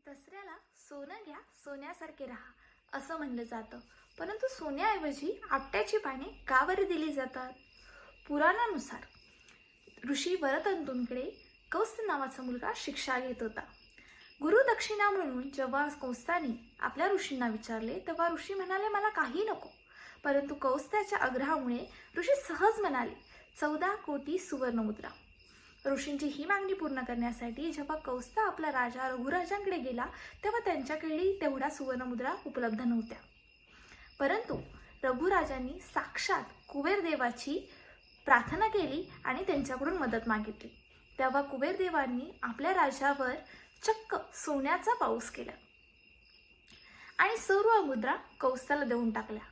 दसऱ्याला सोनं घ्या सोन्यासारखे राहा असं म्हणलं जातं, परंतु सोन्याऐवजी आपट्याची पाने का बरं दिली जातात? पुराणानुसार ऋषी वरतंतूंकडे कौत्स नावाचा मुलगा शिक्षा घेत होता. गुरुदक्षिणा म्हणून जेव्हा कौत्साने आपल्या ऋषींना विचारले तेव्हा ऋषी म्हणाले, मला काही नको. परंतु कौत्साच्या आग्रहामुळे ऋषी सहज म्हणाले, 14 कोटी सुवर्णमुद्रा. ऋषींची ही मागणी पूर्ण करण्यासाठी जेव्हा कौत्स आपला राजा रघुराजांकडे गेला तेव्हा त्यांच्याकडे तेवढ्या सुवर्णमुद्रा उपलब्ध नव्हत्या. परंतु रघुराजांनी साक्षात कुबेरदेवाची प्रार्थना केली आणि त्यांच्याकडून मदत मागितली. तेव्हा कुबेरदेवांनी आपल्या राजावर चक्क सोन्याचा पाऊस केला आणि सर्व मुद्रा कौत्साला देऊन टाकल्या.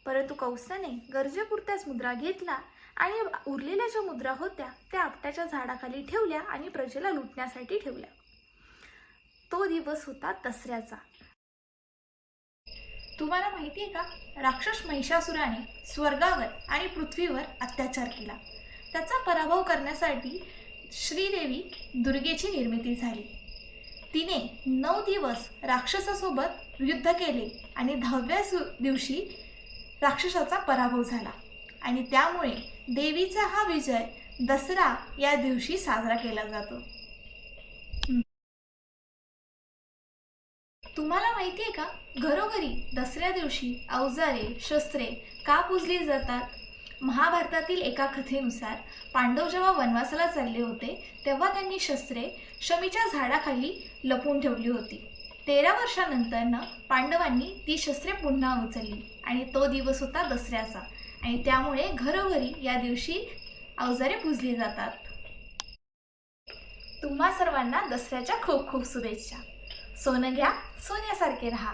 परंतु कौत्साने गरजेपुरत्याच मुद्रा घेतला आणि उरलेल्या ज्या मुद्रा होत्या त्या आपट्याच्या झाडाखाली ठेवल्या आणि प्रजेला लुटण्यासाठी ठेवल्या. तो दिवस होता दसऱ्याचा. तुम्हाला माहिती आहे का, राक्षस महिषासुराने स्वर्गावर आणि पृथ्वीवर अत्याचार केला. त्याचा पराभव करण्यासाठी श्रीदेवी दुर्गेची निर्मिती झाली. तिने 9 दिवस राक्षसासोबत युद्ध केले आणि 10व्या दिवशी राक्षसाचा पराभव झाला आणि त्यामुळे देवीचा हा विजय दसरा या दिवशी साजरा केला जातो. तुम्हाला माहिती आहे का, घरोघरी दसऱ्या दिवशी अवजारे शस्त्रे का पूजली जातात? महाभारतातील एका कथेनुसार पांडव जेव्हा वनवासाला चालले होते तेव्हा त्यांनी शस्त्रे शमीच्या झाडाखाली लपवून ठेवली होती. 13 वर्षानंतर पांडवांनी ती शस्त्रे पुन्हा उचलली आणि तो दिवस होता दसऱ्याचा आणि त्यामुळे घरोघरी या दिवशी अवजारे पूजली जातात. तुम्हा सर्वांना दसऱ्याच्या खूप खूप शुभेच्छा. सोनं घ्या सोन्यासारखे राहा.